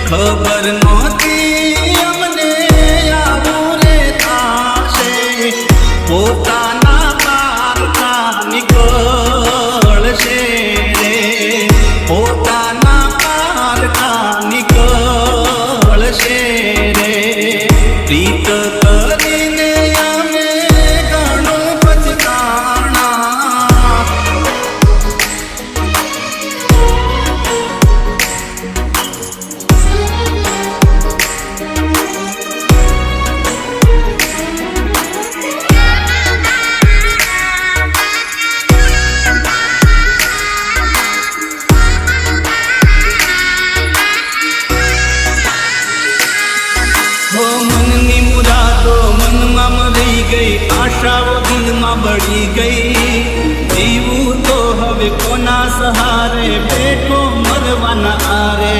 ખબર નહોતી અમને આવું રે થાશે પોતાના પારકા નીકળશે રે પોતાના પારકા નીકળશે રે પ્રીત કરીને અમે ઘણું પછતાણા મનની મુરાદો મનમાં મરી ગઈ આશાઓ દિલમાં બળી ગઈ જીવું તો હવે કોના સહારે બેઠો મરવાના આરે